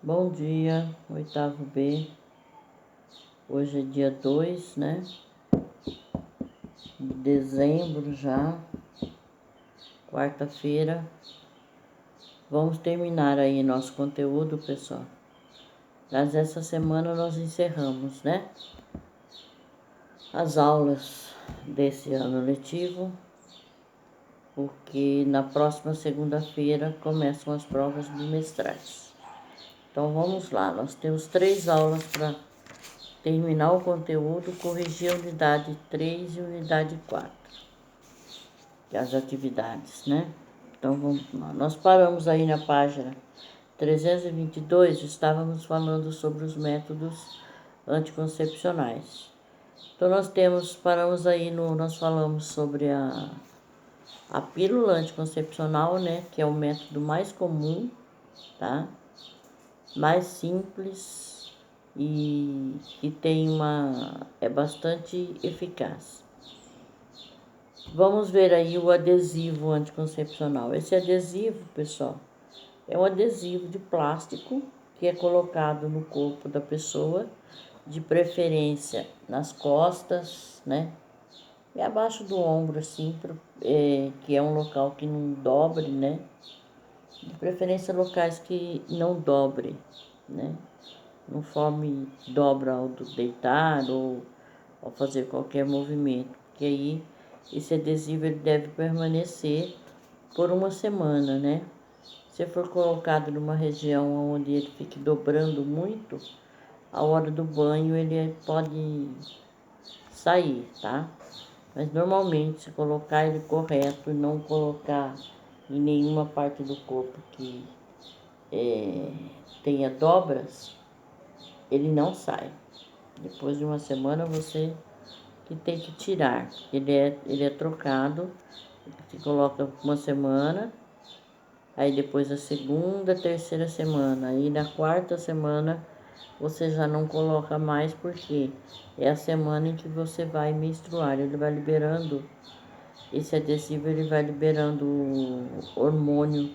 Bom dia, oitavo B. Hoje é dia 2, né? De dezembro já, quarta-feira. Vamos terminar aí nosso conteúdo, pessoal. Mas essa semana nós encerramos, né? As aulas desse ano letivo, porque na próxima segunda-feira começam as provas bimestrais. Então vamos lá, nós temos 3 aulas para terminar o conteúdo, corrigir a unidade 3 e unidade 4, que é as atividades, né? Então vamos lá. Nós paramos aí na página 322, estávamos falando sobre os métodos anticoncepcionais. Então paramos aí nós falamos sobre a pílula anticoncepcional, né? Que é o método mais comum, tá? Mais simples e que é bastante eficaz. Vamos ver aí o adesivo anticoncepcional. Esse adesivo, pessoal, é um adesivo de plástico que é colocado no corpo da pessoa, de preferência nas costas, né? E abaixo do ombro, assim, que é um local que não dobre, né? De preferência locais que não dobre, né? Não forme dobra ao deitar ou ao fazer qualquer movimento, que aí esse adesivo ele deve permanecer por uma semana, né? Se for colocado numa região onde ele fique dobrando muito, a hora do banho ele pode sair, tá? Mas normalmente, se colocar ele correto e não colocar em nenhuma parte do corpo que tenha dobras, ele não sai. Depois de uma semana você que tem que tirar. Ele é trocado, se coloca uma semana, aí depois a segunda, terceira semana, aí na quarta semana você já não coloca mais porque é a semana em que você vai menstruar. Ele vai liberando, esse adesivo ele vai liberando o hormônio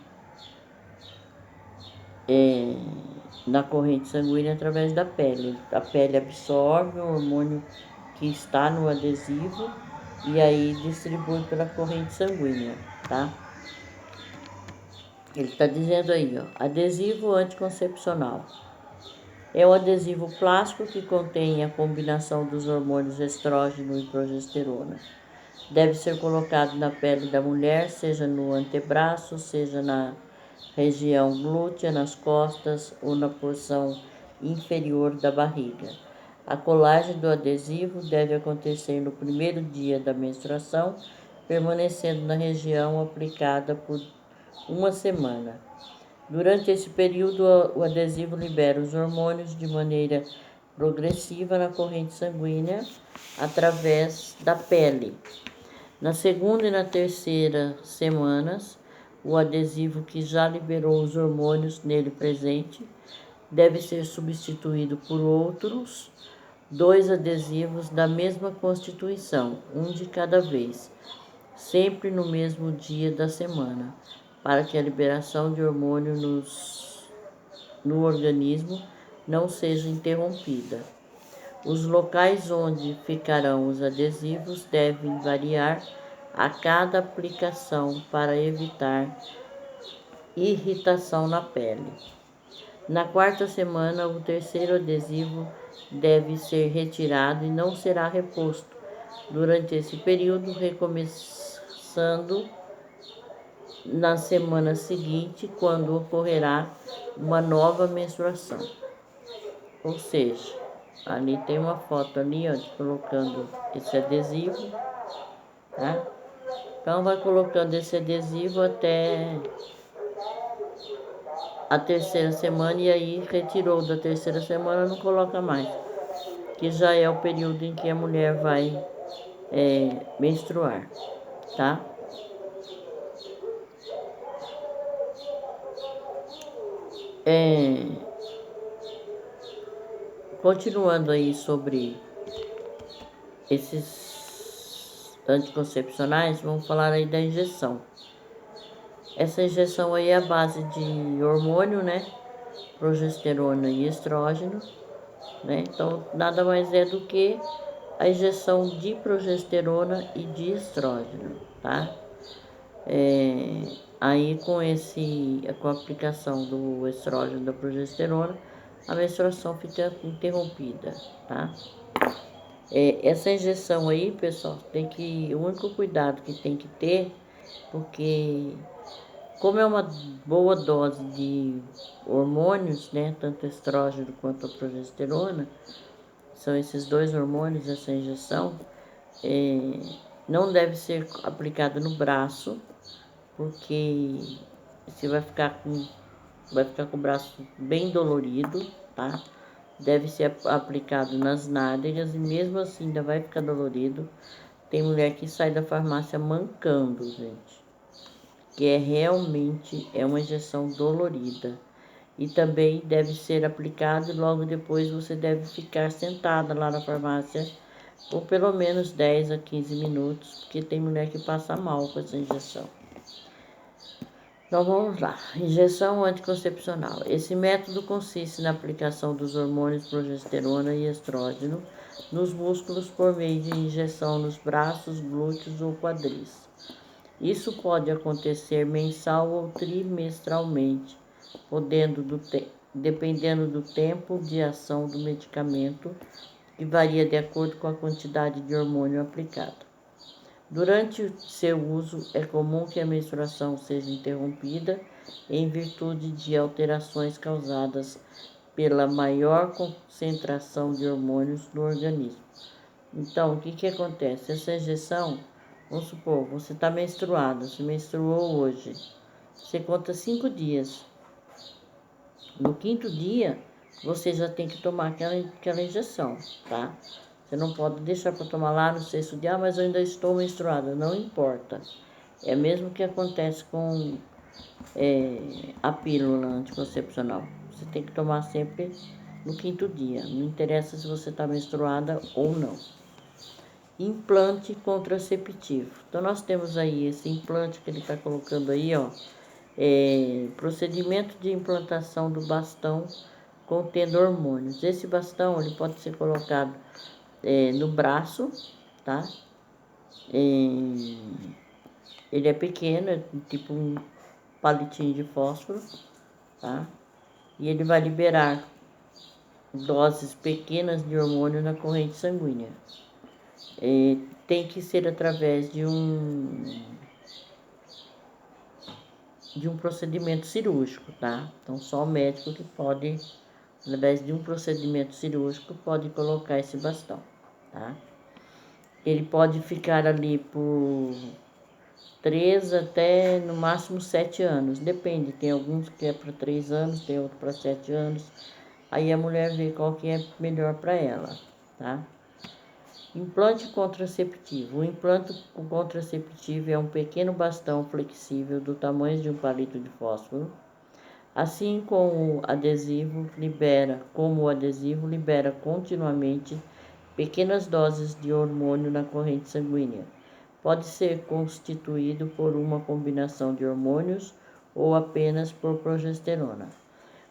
na corrente sanguínea através da pele. A pele absorve o hormônio que está no adesivo e aí distribui pela corrente sanguínea, tá? Ele está dizendo aí, ó, adesivo anticoncepcional. É um adesivo plástico que contém a combinação dos hormônios estrógeno e progesterona. Deve ser colocado na pele da mulher, seja no antebraço, seja na região glútea, nas costas ou na porção inferior da barriga. A colagem do adesivo deve acontecer no primeiro dia da menstruação, permanecendo na região aplicada por uma semana. Durante esse período, o adesivo libera os hormônios de maneira progressiva na corrente sanguínea através da pele. Na segunda e na terceira semanas, o adesivo que já liberou os hormônios nele presente deve ser substituído por outros 2 adesivos da mesma constituição, um de cada vez, sempre no mesmo dia da semana, para que a liberação de hormônio no organismo não seja interrompida. Os locais onde ficarão os adesivos devem variar a cada aplicação para evitar irritação na pele. Na quarta semana, o terceiro adesivo deve ser retirado e não será reposto durante esse período, recomeçando na semana seguinte, quando ocorrerá uma nova menstruação. Ou seja, ali tem uma foto ali, ó, de colocando esse adesivo, tá? Então vai colocando esse adesivo até a terceira semana e aí retirou da terceira semana, não coloca mais, que já é o período em que a mulher vai menstruar, tá? Continuando aí sobre esses anticoncepcionais, vamos falar aí da injeção. Essa injeção aí é a base de hormônio, né? progesterona e estrógeno, né? Então, nada mais é do que a injeção de progesterona e de estrógeno, tá? Aí com a aplicação do estrógeno e da progesterona, a menstruação fica interrompida, tá? Essa injeção aí, pessoal, o único cuidado que tem que ter, porque como é uma boa dose de hormônios, né, tanto estrógeno quanto a progesterona, são esses dois hormônios, essa injeção, não deve ser aplicada no braço, porque você vai ficar com o braço bem dolorido, tá? Deve ser aplicado nas nádegas e mesmo assim ainda vai ficar dolorido. Tem mulher que sai da farmácia mancando, gente, que realmente uma injeção dolorida. E também deve ser aplicado e logo depois você deve ficar sentada lá na farmácia por pelo menos 10 a 15 minutos, porque tem mulher que passa mal com essa injeção. Então vamos lá, injeção anticoncepcional. Esse método consiste na aplicação dos hormônios progesterona e estrógeno nos músculos por meio de injeção nos braços, glúteos ou quadris. Isso pode acontecer mensal ou trimestralmente, dependendo do tempo de ação do medicamento, que varia de acordo com a quantidade de hormônio aplicado. Durante seu uso, é comum que a menstruação seja interrompida em virtude de alterações causadas pela maior concentração de hormônios no organismo. Então, o que acontece? Essa injeção, vamos supor, você está menstruada, você menstruou hoje, você conta 5 dias. No 5º dia, você já tem que tomar aquela injeção, tá? Você não pode deixar para tomar lá no 6º dia, mas eu ainda estou menstruada, não importa. É mesmo que acontece com a pílula anticoncepcional. Você tem que tomar sempre no 5º dia, não interessa se você está menstruada ou não. Implante contraceptivo. Então, nós temos aí esse implante que ele está colocando aí, ó. Procedimento de implantação do bastão contendo hormônios. Esse bastão ele pode ser colocado no braço, tá? Ele é pequeno, é tipo um palitinho de fósforo, tá? E ele vai liberar doses pequenas de hormônio na corrente sanguínea. Tem que ser através de um procedimento cirúrgico, tá? Então, só o médico que pode, através de um procedimento cirúrgico, pode colocar esse bastão, tá? Ele pode ficar ali por 3 até, no máximo, 7 anos. Depende, tem alguns que é para 3 anos, tem outro para 7 anos. Aí a mulher vê qual que é melhor para ela, tá? Implante contraceptivo. O implante contraceptivo é um pequeno bastão flexível do tamanho de um palito de fósforo. Assim como o adesivo libera continuamente pequenas doses de hormônio na corrente sanguínea. Pode ser constituído por uma combinação de hormônios ou apenas por progesterona.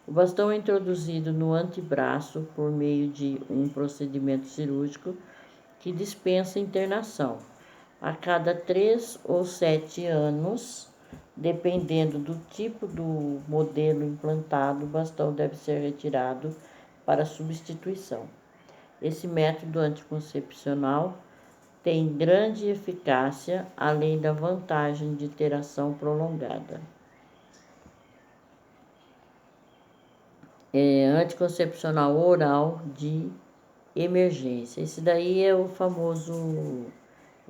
O bastão é introduzido no antebraço por meio de um procedimento cirúrgico que dispensa internação. A cada 3 ou 7 anos, dependendo do tipo do modelo implantado, o bastão deve ser retirado para substituição. Esse método anticoncepcional tem grande eficácia, além da vantagem de ter ação prolongada. Anticoncepcional oral de emergência. Esse daí é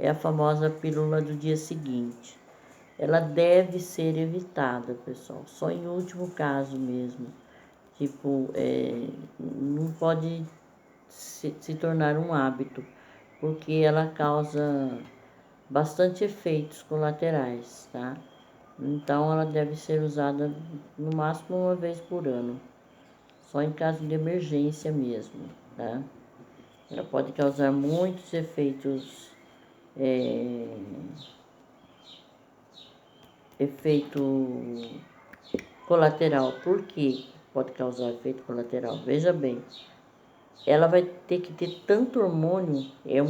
a famosa pílula do dia seguinte. Ela deve ser evitada, pessoal, só em último caso mesmo. Tipo, não pode se tornar um hábito, porque ela causa bastante efeitos colaterais, tá? Então, ela deve ser usada no máximo uma vez por ano, só em caso de emergência mesmo, tá? Ela pode causar muitos efeito colateral. Por quê? pode causar efeito colateral. Veja bem, ela vai ter que ter tanto hormônio, é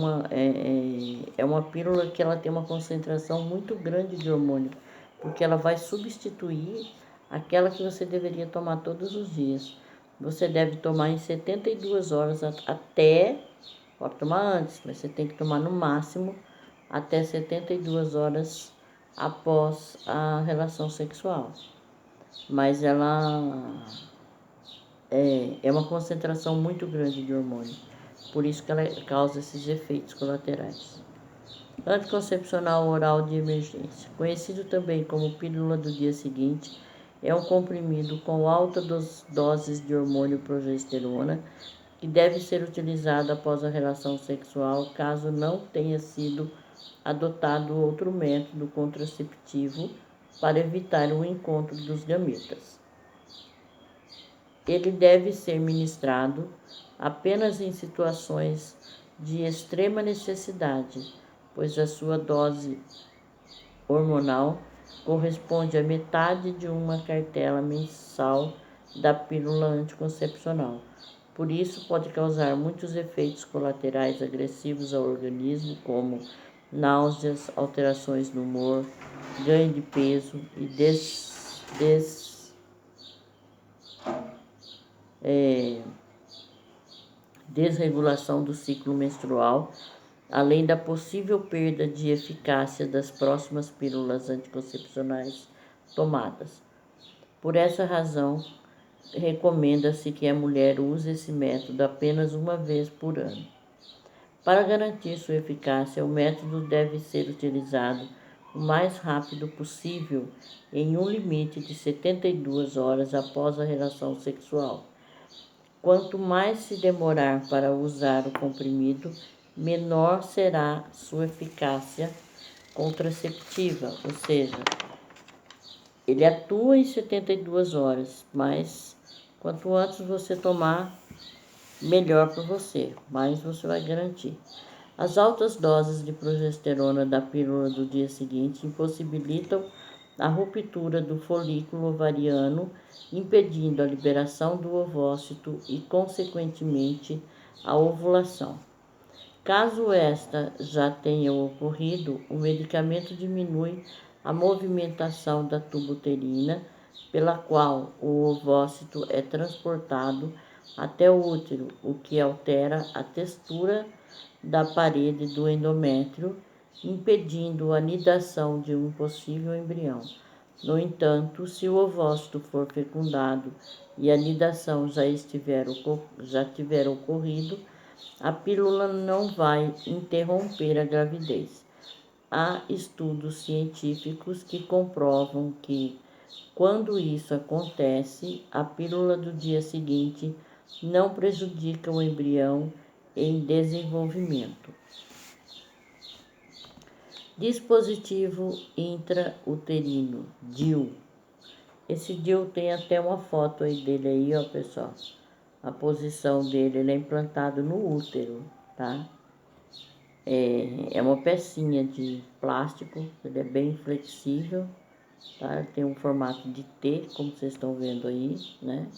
uma pílula que ela tem uma concentração muito grande de hormônio, porque ela vai substituir aquela que você deveria tomar todos os dias. Você deve tomar em 72 horas até, pode tomar antes, mas você tem que tomar no máximo até 72 horas após a relação sexual. Mas ela é uma concentração muito grande de hormônio, por isso que ela causa esses efeitos colaterais. Anticoncepcional oral de emergência, conhecido também como pílula do dia seguinte, é um comprimido com altas doses de hormônio progesterona que deve ser utilizado após a relação sexual, caso não tenha sido adotado outro método contraceptivo para evitar o encontro dos gametas. Ele deve ser ministrado apenas em situações de extrema necessidade, pois a sua dose hormonal corresponde à metade de uma cartela mensal da pílula anticoncepcional. Por isso, pode causar muitos efeitos colaterais agressivos ao organismo, como náuseas, alterações no humor, ganho de peso e desregulação do ciclo menstrual, além da possível perda de eficácia das próximas pílulas anticoncepcionais tomadas. Por essa razão, recomenda-se que a mulher use esse método apenas uma vez por ano. Para garantir sua eficácia, o método deve ser utilizado o mais rápido possível em um limite de 72 horas após a relação sexual. Quanto mais se demorar para usar o comprimido, menor será sua eficácia contraceptiva, ou seja, ele atua em 72 horas, mas quanto antes você tomar, melhor para você, mais você vai garantir. As altas doses de progesterona da pílula do dia seguinte impossibilitam a ruptura do folículo ovariano, impedindo a liberação do ovócito e, consequentemente, a ovulação. Caso esta já tenha ocorrido, o medicamento diminui a movimentação da tuba uterina, pela qual o ovócito é transportado até o útero, o que altera a textura da parede do endométrio, impedindo a nidação de um possível embrião. No entanto, se o ovócito for fecundado e a nidação já tiver ocorrido, a pílula não vai interromper a gravidez. Há estudos científicos que comprovam que, quando isso acontece, a pílula do dia seguinte não prejudica o embrião em desenvolvimento. Dispositivo intrauterino, DIU. Esse DIU tem até uma foto aí dele aí, ó, pessoal. A posição dele, ele é implantado no útero, tá? É uma pecinha de plástico, ele é bem flexível, tá? Ele tem um formato de T, como vocês estão vendo aí, né?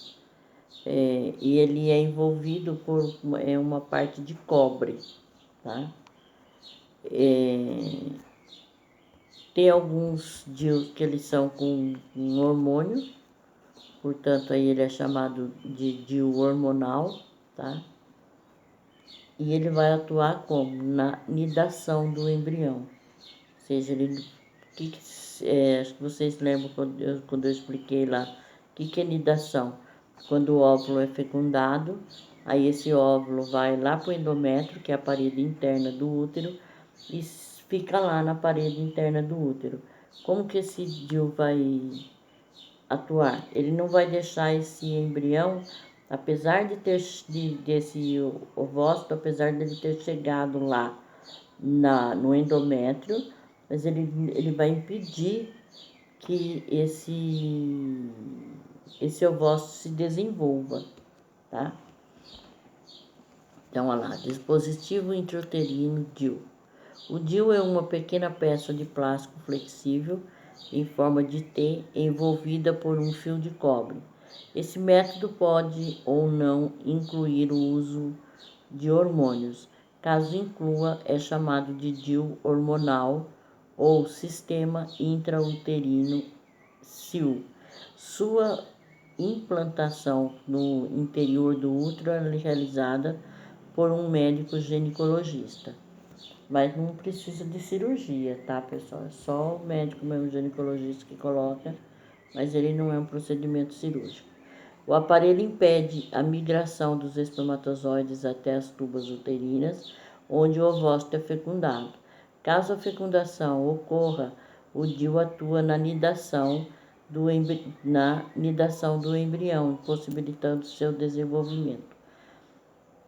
E ele é envolvido por uma parte de cobre, tá? Tem alguns DIUs que eles são com um hormônio, portanto aí ele é chamado de DIU hormonal, tá? E ele vai atuar como? Na nidação do embrião. Ou seja, acho que vocês lembram quando eu expliquei lá o que é nidação. Quando o óvulo é fecundado, aí esse óvulo vai lá para o endométrio, que é a parede interna do útero, e fica lá na parede interna do útero. Como que esse DIU vai atuar? Ele não vai deixar esse embrião, apesar desse ovócito, apesar dele ter chegado lá no endométrio, mas ele vai impedir que esse ovócito se desenvolva, tá? Então, olha lá, dispositivo intrauterino DIU. O DIU é uma pequena peça de plástico flexível em forma de T, envolvida por um fio de cobre. Esse método pode ou não incluir o uso de hormônios. Caso inclua, é chamado de DIU hormonal ou sistema intrauterino SIU. Sua implantação no interior do útero é realizada por um médico ginecologista. Mas não precisa de cirurgia, tá, pessoal? É só o médico mesmo ginecologista que coloca, mas ele não é um procedimento cirúrgico. O aparelho impede a migração dos espermatozoides até as tubas uterinas, onde o ovócito é fecundado. Caso a fecundação ocorra, o DIU atua na nidação do embrião, possibilitando seu desenvolvimento.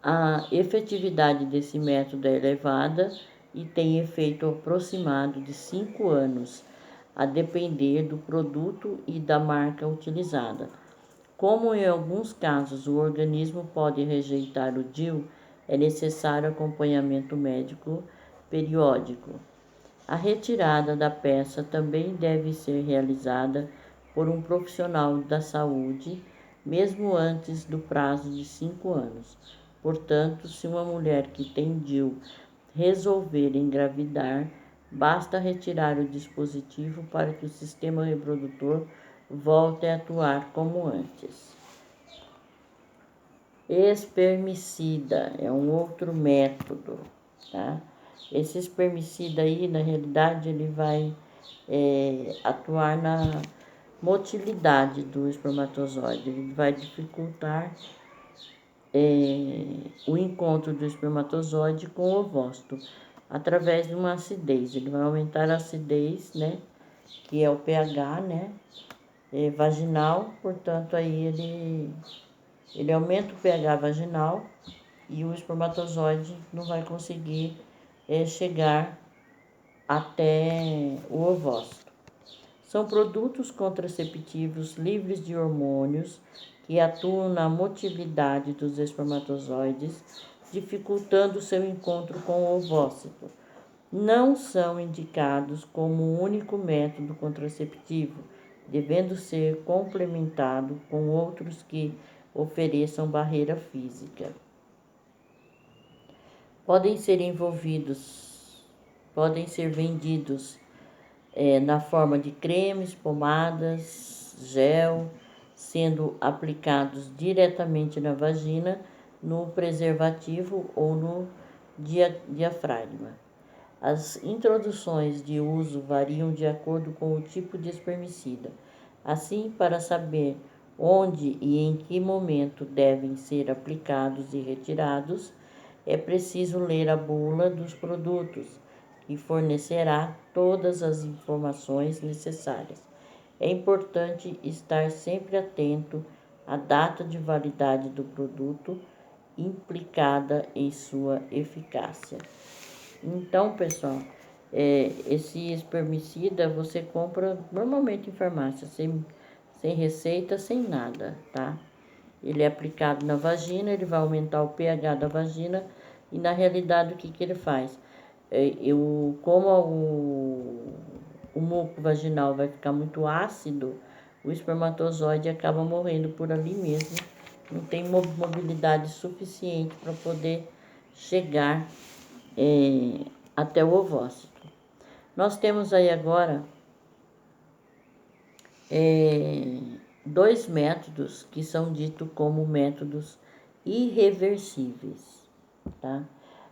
A efetividade desse método é elevada e tem efeito aproximado de 5 anos, a depender do produto e da marca utilizada. Como em alguns casos o organismo pode rejeitar o DIU, é necessário acompanhamento médico periódico. A retirada da peça também deve ser realizada por um profissional da saúde, mesmo antes do prazo de 5 anos. Portanto, se uma mulher que tem DIU resolver engravidar, basta retirar o dispositivo para que o sistema reprodutor volte a atuar como antes. Espermicida é um outro método, tá? Esse espermicida aí, na realidade, ele vai atuar na motilidade do espermatozoide. Ele vai dificultar o encontro do espermatozoide com o ovócito através de uma acidez. Ele vai aumentar a acidez, né? Que é o pH, né? Vaginal, portanto, aí ele aumenta o pH vaginal e o espermatozoide não vai conseguir chegar até o ovócito. São produtos contraceptivos livres de hormônios que atuam na motilidade dos espermatozoides, dificultando seu encontro com o ovócito. Não são indicados como único método contraceptivo, devendo ser complementado com outros que ofereçam barreira física. Podem ser vendidos na forma de cremes, pomadas, gel, sendo aplicados diretamente na vagina, no preservativo ou no diafragma. As introduções de uso variam de acordo com o tipo de espermicida. Assim, para saber onde e em que momento devem ser aplicados e retirados, é preciso ler a bula dos produtos, que fornecerá todas as informações necessárias. É importante estar sempre atento à data de validade do produto implicada em sua eficácia. Então, pessoal, esse espermicida você compra normalmente em farmácia, sem receita, sem nada, tá? Ele é aplicado na vagina, ele vai aumentar o pH da vagina e, na realidade, o que ele faz? Como o muco vaginal vai ficar muito ácido, o espermatozoide acaba morrendo por ali mesmo, não tem mobilidade suficiente para poder chegar até o ovócito. Nós temos aí agora 2 métodos que são ditos como métodos irreversíveis, tá?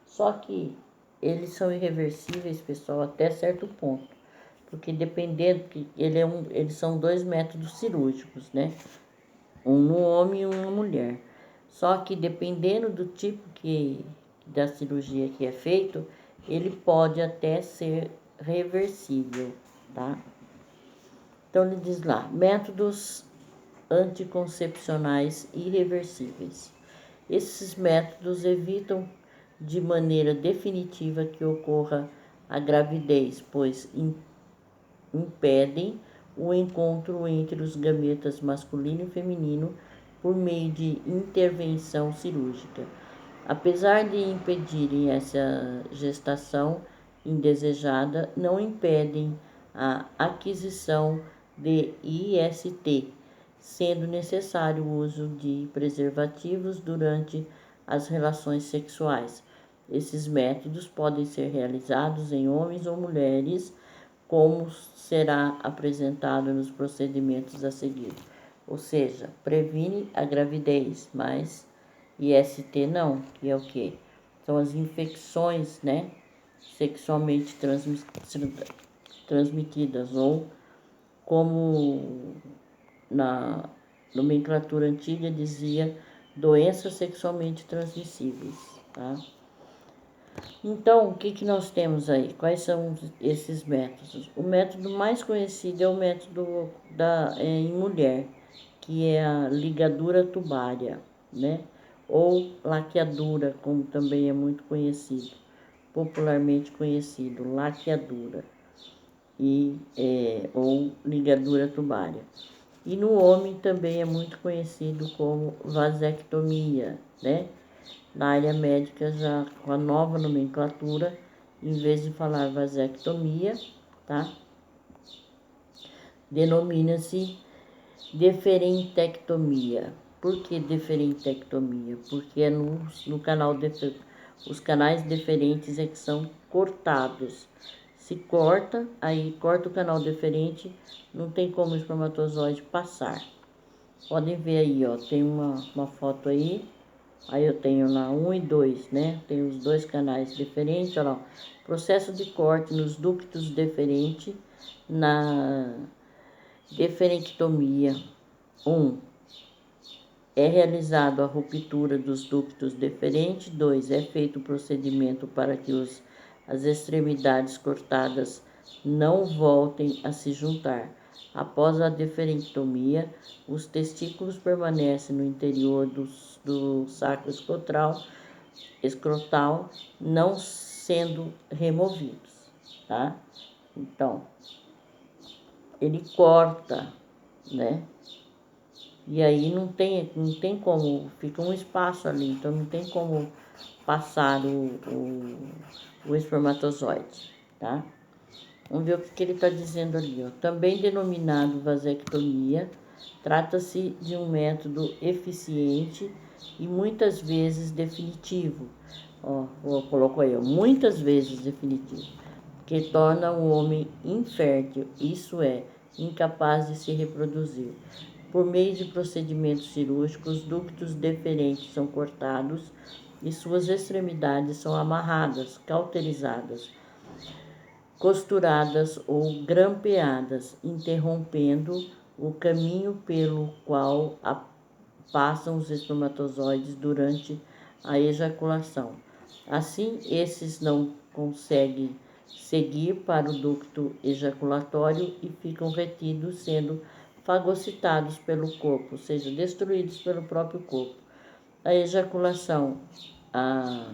Só que eles são irreversíveis, pessoal, até certo ponto, porque dependendo que eles são 2 métodos cirúrgicos, né? Um no homem e um na mulher. Só que dependendo do tipo da cirurgia que é feito, ele pode até ser reversível, tá? Então ele diz lá, métodos anticoncepcionais irreversíveis. Esses métodos evitam de maneira definitiva que ocorra a gravidez, pois impedem o encontro entre os gametas masculino e feminino por meio de intervenção cirúrgica. Apesar de impedirem essa gestação indesejada, não impedem a aquisição de IST, sendo necessário o uso de preservativos durante as relações sexuais. Esses métodos podem ser realizados em homens ou mulheres, como será apresentado nos procedimentos a seguir. Ou seja, previne a gravidez, mas IST não, que é o quê? São as infecções, né, sexualmente transmitidas, ou como na nomenclatura antiga dizia, doenças sexualmente transmissíveis, tá? Então, o que nós temos aí? Quais são esses métodos? O método mais conhecido é o método em mulher, que é a ligadura tubária, né? Ou laqueadura, como também é muito conhecido, popularmente conhecido, laqueadura, ou ligadura tubária. E no homem também é muito conhecido como vasectomia, né? Na área médica, já com a nova nomenclatura, em vez de falar vasectomia, tá? Denomina-se deferentectomia. Por que deferentectomia? Porque é no canal os canais deferentes é que são cortados. Se corta, aí corta o canal deferente, não tem como o espermatozoide passar. Podem ver aí, ó, tem uma foto aí. Aí eu tenho lá 1 e 2, né? Tem os dois canais deferentes, olha lá. Processo de corte nos ductos deferente na deferenctomia. 1. É realizado a ruptura dos ductos deferentes. 2. É feito o procedimento para que as extremidades cortadas não voltem a se juntar. Após a deferenctomia, os testículos permanecem no interior do saco escrotal, não sendo removidos, tá? Então, ele corta, né? E aí não tem como, fica um espaço ali, então não tem como passar o espermatozoide, tá? Vamos ver o que ele está dizendo ali, ó. Também denominado vasectomia, trata-se de um método eficiente e muitas vezes definitivo. Ó, colocou aí, ó, muitas vezes definitivo, que torna o homem infértil, isso é, incapaz de se reproduzir. Por meio de procedimentos cirúrgicos, ductos deferentes são cortados e suas extremidades são amarradas, cauterizadas, costuradas ou grampeadas, interrompendo o caminho pelo qual passam os espermatozoides durante a ejaculação. Assim, esses não conseguem seguir para o ducto ejaculatório e ficam retidos, sendo fagocitados pelo corpo, ou seja, destruídos pelo próprio corpo. A ejaculação, a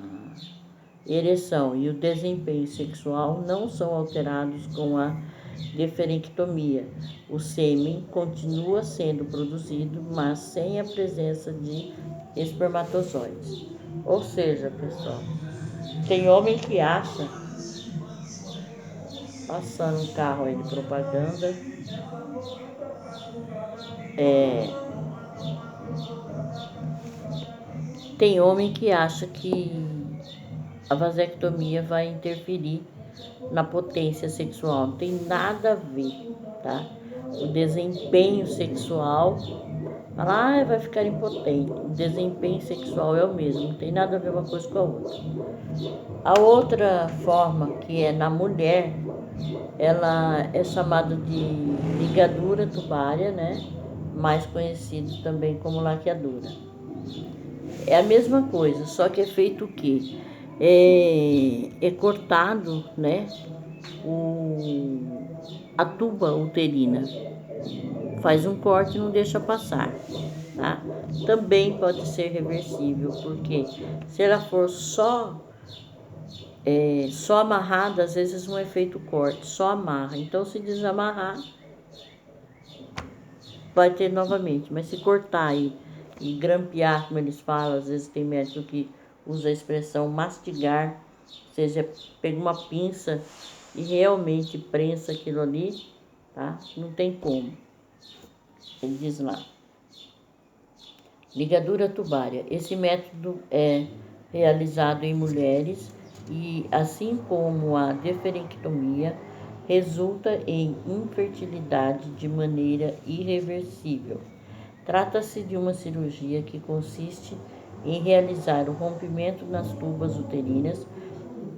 ereção e o desempenho sexual não são alterados com a deferenctomia. O sêmen continua sendo produzido, mas sem a presença de espermatozoides. Ou seja, pessoal, tem homem que acha, passando um carro aí de propaganda, tem homem que acha que a vasectomia vai interferir na potência sexual. Não tem nada a ver, tá? O desempenho sexual, fala, vai ficar impotente. O desempenho sexual é o mesmo, não tem nada a ver uma coisa com a outra. A outra forma, que é na mulher, ela é chamada de ligadura tubária, né? Mais conhecido também como laqueadura. É a mesma coisa, só que é feito o quê? É cortado, né? A tuba uterina. Faz um corte e não deixa passar, tá? Também pode ser reversível, porque se ela for só amarrada, às vezes não é feito corte, só amarra. Então, se desamarrar, vai ter novamente. Mas se cortar e grampear, como eles falam, às vezes tem médico que usa a expressão mastigar, ou seja, pega uma pinça e realmente prensa aquilo ali, tá? Não tem como. Ele diz lá. Ligadura tubária. Esse método é realizado em mulheres e, assim como a deferenectomia, resulta em infertilidade de maneira irreversível. Trata-se de uma cirurgia que consiste em realizar o rompimento nas tubas uterinas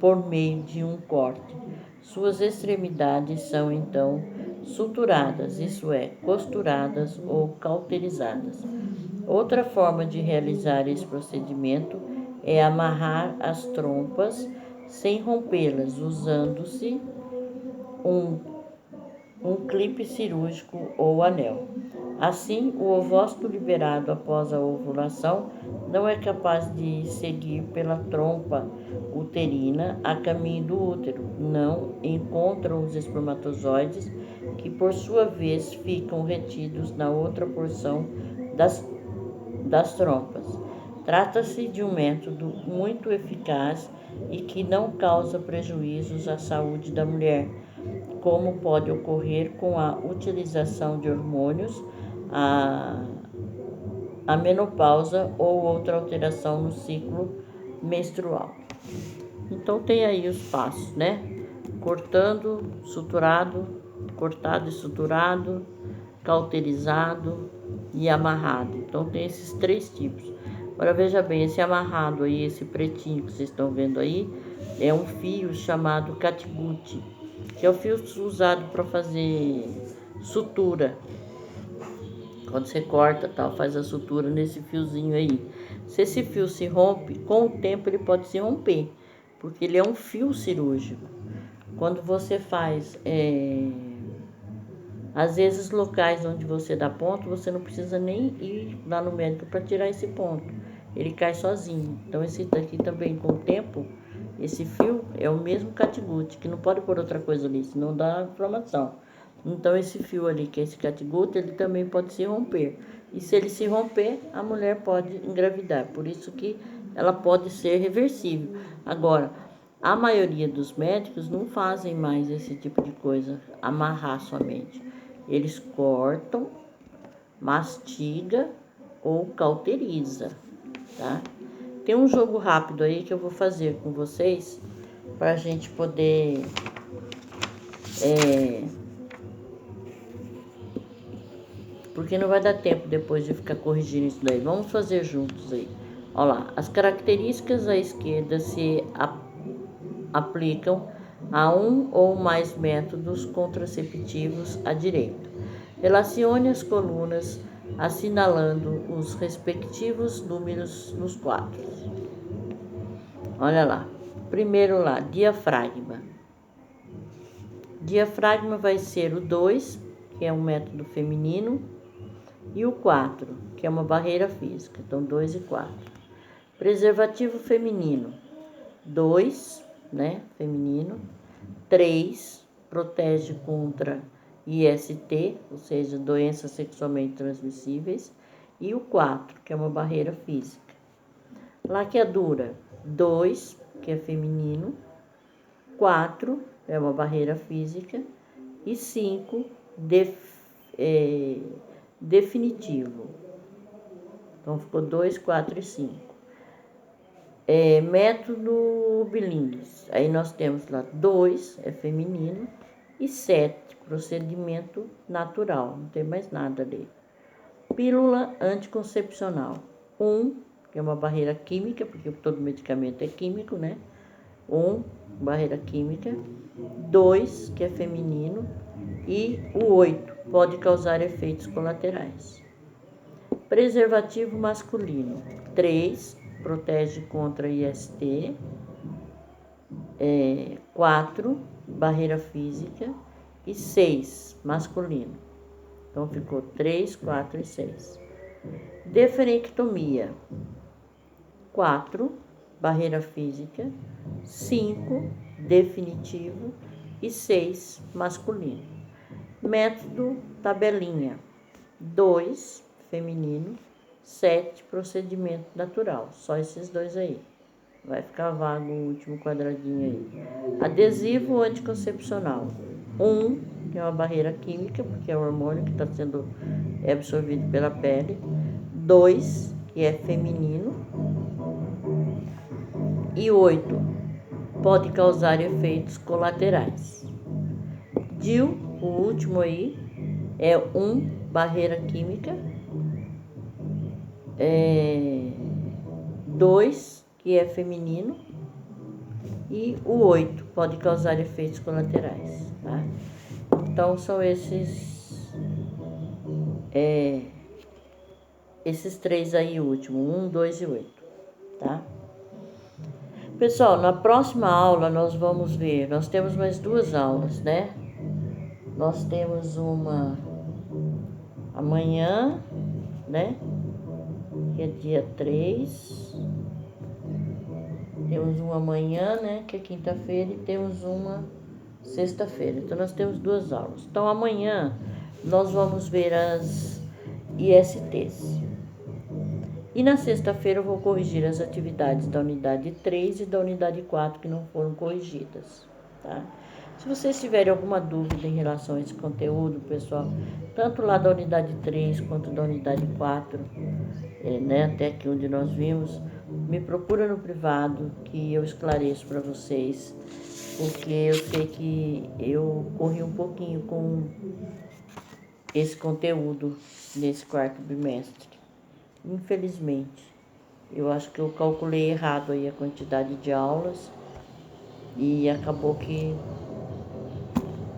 por meio de um corte. Suas extremidades são então suturadas, isso é, costuradas ou cauterizadas. Outra forma de realizar esse procedimento é amarrar as trompas sem rompê-las, usando-se um clipe cirúrgico ou anel. Assim, o ovócito liberado após a ovulação não é capaz de seguir pela trompa uterina a caminho do útero, não encontra os espermatozoides, que por sua vez ficam retidos na outra porção das trompas. Trata-se de um método muito eficaz e que não causa prejuízos à saúde da mulher, como pode ocorrer com a utilização de hormônios, a menopausa ou outra alteração no ciclo menstrual. Então tem aí os passos, né? Cortando, suturado, cortado e suturado, cauterizado e amarrado. Então tem esses 3 tipos. Agora veja bem, esse amarrado aí, esse pretinho que vocês estão vendo aí, é um fio chamado catgut, que é o fio usado para fazer sutura. Quando você corta, tal, faz a sutura nesse fiozinho aí. Se esse fio se rompe, com o tempo ele pode se romper, porque ele é um fio cirúrgico. Quando você faz, às vezes locais onde você dá ponto, você não precisa nem ir lá no médico para tirar esse ponto. Ele cai sozinho. Então esse daqui também, com o tempo, esse fio é o mesmo catgut, que não pode pôr outra coisa ali, senão dá inflamação. Então esse fio ali, que é esse catgut, ele também pode se romper. E se ele se romper, a mulher pode engravidar. Por isso que ela pode ser reversível. Agora, a maioria dos médicos não fazem mais esse tipo de coisa, amarrar somente. Eles cortam, mastiga ou cauteriza, tá? Tem um jogo rápido aí que eu vou fazer com vocês pra gente poder porque não vai dar tempo depois de ficar corrigindo isso daí. Vamos fazer juntos aí. Olha lá, as características à esquerda se aplicam a um ou mais métodos contraceptivos à direita. Relacione as colunas assinalando os respectivos números nos quadros. Olha lá. Primeiro lá, diafragma. Diafragma vai ser o 2, que é um método feminino, e o 4, que é uma barreira física. Então, 2 e 4. Preservativo feminino. 2, né, feminino. 3, protege contra IST, ou seja, doenças sexualmente transmissíveis. E o 4, que é uma barreira física. Laqueadura. 2, que é feminino. 4, é uma barreira física. E 5, definitivo. Então, ficou 2, 4 e 5. Método bilíngues. Aí nós temos lá 2, é feminino, e 7, procedimento natural. Não tem mais nada ali. Pílula anticoncepcional. 1, que é uma barreira química, porque todo medicamento é químico, né? 1, barreira química. 2, que é feminino. E o 8, pode causar efeitos colaterais. Preservativo masculino. 3, protege contra IST. 4, barreira física. E 6, masculino. Então, ficou 3, 4 e 6. Deferenectomia. 4, barreira física. 5, definitivo. E 6, masculino. Método tabelinha. 2, feminino. 7, procedimento natural. Só esses 2 aí. Vai ficar vago o último quadradinho aí. Adesivo anticoncepcional. 1, que é uma barreira química, porque é o hormônio que está sendo absorvido pela pele. 2, que é feminino. E 8, pode causar efeitos colaterais. DIU, o último aí, é 1, barreira química. 2, que é feminino. E o 8, pode causar efeitos colaterais, tá? Então, são esses 3 aí, o último, 1, 2 e 8, tá? Pessoal, na próxima aula nós vamos ver, nós temos mais 2 aulas, né? Nós temos uma amanhã, né? Que é dia 3. Temos uma amanhã, né? Que é quinta-feira, e temos uma sexta-feira. Então, nós temos 2 aulas. Então, amanhã nós vamos ver as ISTs. E na sexta-feira eu vou corrigir as atividades da unidade 3 e da unidade 4 que não foram corrigidas, tá? Se vocês tiverem alguma dúvida em relação a esse conteúdo, pessoal, tanto lá da unidade 3 quanto da unidade 4, né, até aqui onde nós vimos, me procura no privado que eu esclareço para vocês, porque eu sei que eu corri um pouquinho com esse conteúdo nesse 4º bimestre. Infelizmente, eu acho que eu calculei errado aí a quantidade de aulas e acabou que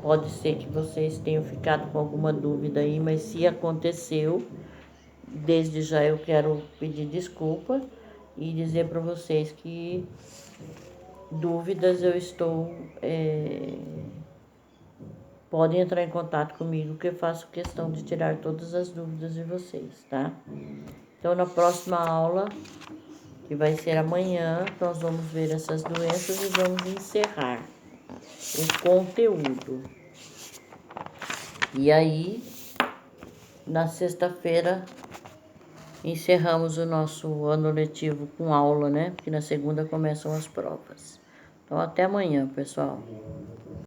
pode ser que vocês tenham ficado com alguma dúvida aí, mas se aconteceu, desde já eu quero pedir desculpa e dizer para vocês que dúvidas eu estou... podem entrar em contato comigo que eu faço questão de tirar todas as dúvidas de vocês, tá? Então, na próxima aula, que vai ser amanhã, nós vamos ver essas doenças e vamos encerrar o conteúdo. E aí, na sexta-feira, encerramos o nosso ano letivo com aula, né? Porque na segunda começam as provas. Então, até amanhã, pessoal.